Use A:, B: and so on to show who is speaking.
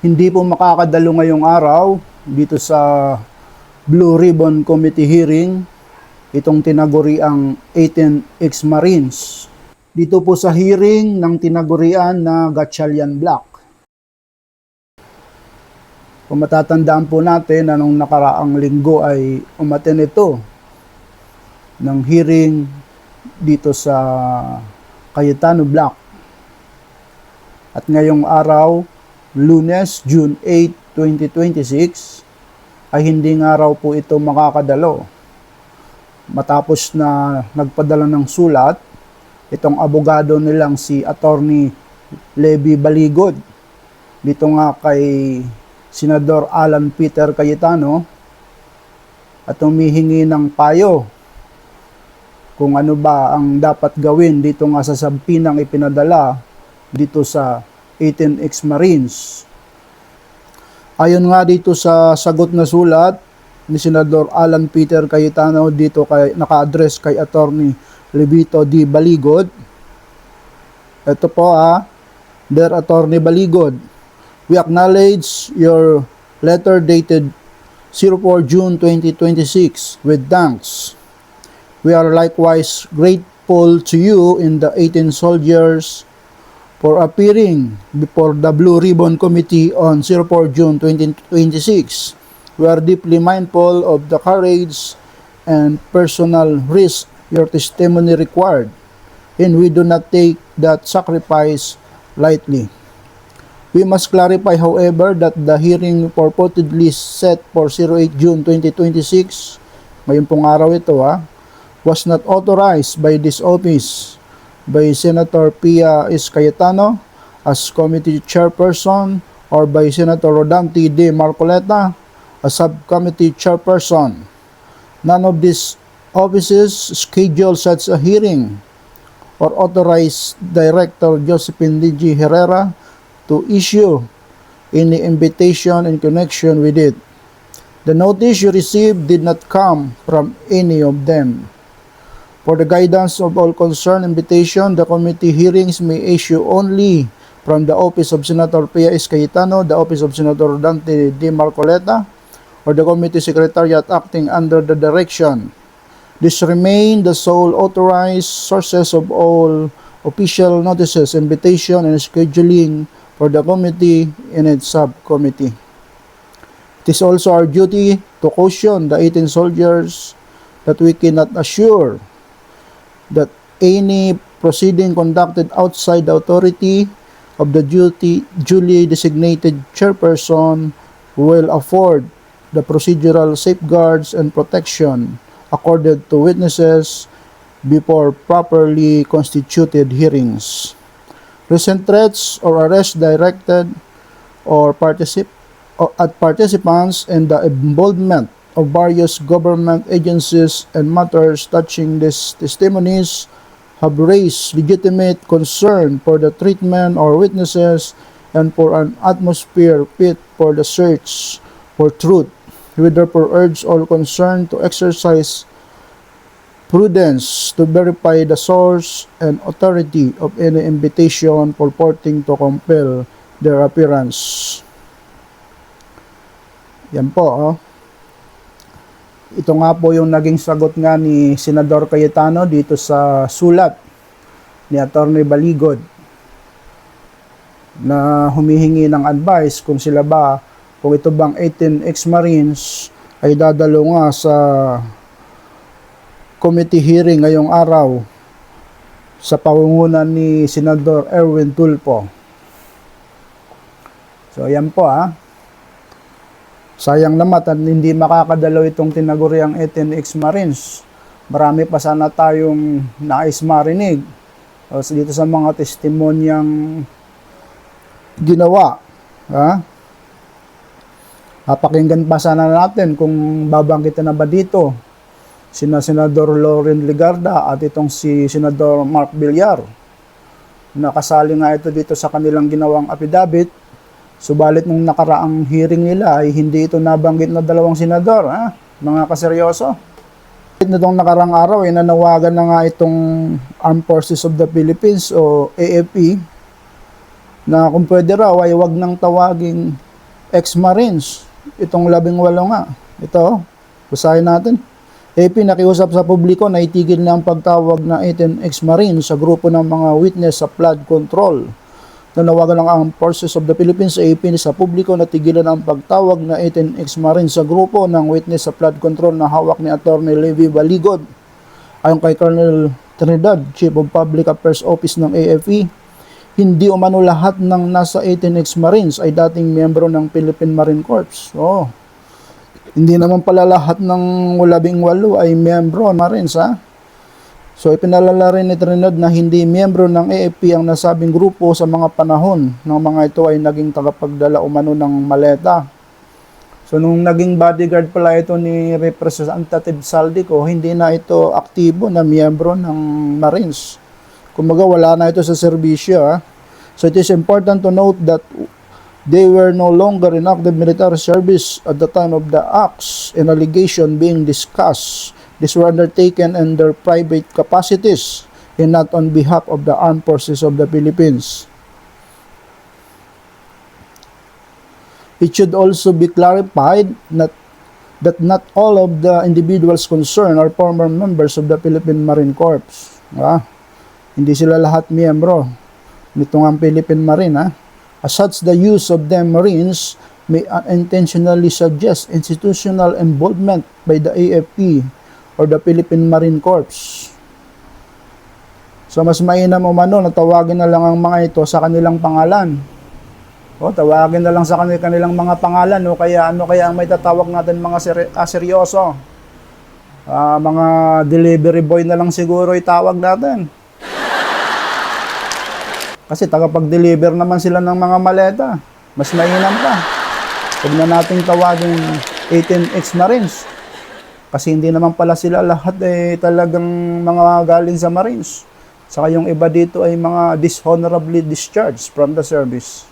A: Hindi po makakadalo ngayong araw dito sa Blue Ribbon Committee hearing itong tinaguriang 18 ex-Marines. Dito po sa hearing ng tinagurian na Gatchalian Black. Kung matatandaan po natin na nung nakaraang linggo ay umattend ito ng hearing dito sa Cayetano Black. At ngayong araw, Lunes, June 8, 2026, ay hindi nga raw po ito makakadalo. Matapos na nagpadala ng sulat, itong abogado nilang si Attorney Levy Baligod, dito nga kay Senador Alan Peter Cayetano, at humihingi ng payo kung ano ba ang dapat gawin dito nga sa sampinang ipinadala dito sa 18 ex-Marines. Ayon nga dito sa sagot na sulat ni Senador Alan Peter Cayetano dito naka-address kay Attorney Levito D. Baligod. Ito po Dear Attorney Baligod, we acknowledge your letter dated 04 June 2026 with thanks. We are likewise grateful to you in the 18 soldiers for appearing before the Blue Ribbon Committee on 04 June 2026. We are deeply mindful of the courage and personal risk your testimony required, and we do not take that sacrifice lightly. We must clarify, however, that the hearing purportedly set for 08 June 2026, ngayon pong araw ito was not authorized by this office by Senator Pia S. Cayetano as committee chairperson or by Senator Rodante D. Marcoleta as subcommittee chairperson. None of these offices scheduled such a hearing or authorized Director Josephine D.G. Herrera to issue any invitation in connection with it. The notice you received did not come from any of them. For the guidance of all concerned invitation, the committee hearings may issue only from the office of Senator Pia S. Cayetano, the office of Senator Rodante D. Marcoleta, or the committee secretariat acting under the direction. This remain the sole authorized sources of all official notices, invitation, and scheduling for the committee and its subcommittee. It is also our duty to caution the 18 soldiers that we cannot assure that any proceeding conducted outside the authority of the duly designated chairperson will afford the procedural safeguards and protection accorded to witnesses before properly constituted hearings. Recent threats or arrests directed or at participants in the involvement of various government agencies and matters touching these testimonies have raised legitimate concern for the treatment of witnesses and for an atmosphere fit for the search for truth. We therefore urge all concerned to exercise prudence to verify the source and authority of any invitation purporting to compel their appearance. Yan po, Ito nga po yung naging sagot nga ni Senador Cayetano dito sa sulat ni Attorney Baligod na humihingi ng advice kung ito bang 18 ex-Marines ay dadalo nga sa committee hearing ngayong araw sa pangunguna ni Senador Erwin Tulfo. So ayan po Sayang naman at hindi makakadalaw itong tinaguriang 18 ex-Marines. Marami pa sana tayong nais marinig dito sa mga testimonyang ginawa. Pakinggan pa sana natin kung babanggitin na ba dito sina Senador Loren Legarda at itong si Senador Mark Villar. Nakasali nga ito dito sa kanilang ginawang affidavit. Subalit nung nakaraang hearing nila ay hindi ito nabanggit na dalawang senador, mga kaseryoso. Nitong nakaraang araw ay nanawagan na nga itong Armed Forces of the Philippines o AFP na kung pwede raw ay wag nang tawaging ex-Marines. Itong 18 nga. Ito, basahin natin. AP nakiusap sa publiko na itigil na ang pagtawag na 18 ex-Marines sa grupo ng mga witness sa flood control. Nanawagan ng Armed Forces of the Philippines sa AP sa publiko na tigilan ang pagtawag na 18 ex-Marines sa grupo ng witness sa flood control na hawak ni Atty. Levi Baligod. Ayon kay Colonel Trinidad, Chief of Public Affairs Office ng AFP, hindi umano lahat ng nasa 18 ex-Marines ay dating miyembro ng Philippine Marine Corps. Hindi naman pala lahat ng 18 ay miyembro Marines, ha? So ipinalala rin ni Trinidad na hindi miyembro ng AFP ang nasabing grupo sa mga panahon ng mga ito ay naging tagapagdala umano ng maleta. So nung naging bodyguard pala ito ni Representative Saldico, hindi na ito aktibo na miyembro ng Marines. Kumbaga wala na ito sa serbisyo, ha? So it is important to note that they were no longer in active military service at the time of the acts and allegation being discussed. These were undertaken in their private capacities and not on behalf of the Armed Forces of the Philippines. It should also be clarified that not all of the individuals concerned are former members of the Philippine Marine Corps. Hindi sila lahat miyembro nitong ang Philippine Marine, ha? As such, the use of them Marines may unintentionally suggest institutional involvement by the AFP or the Philippine Marine Corps. So, mas mainam umano na tawagin na lang ang mga ito sa kanilang pangalan. Tawagin na lang sa kanilang mga pangalan, o kaya ano kaya ang may tatawag natin mga seryoso? Mga delivery boy na lang siguro itawag natin. Kasi tagapag-deliver naman sila ng mga maleta. Mas mainam pa. Huwag na nating tawagin 18 ex-Marines. Kasi hindi naman pala sila lahat talagang mga galing sa Marines. Saka yung iba dito ay mga dishonorably discharged from the service.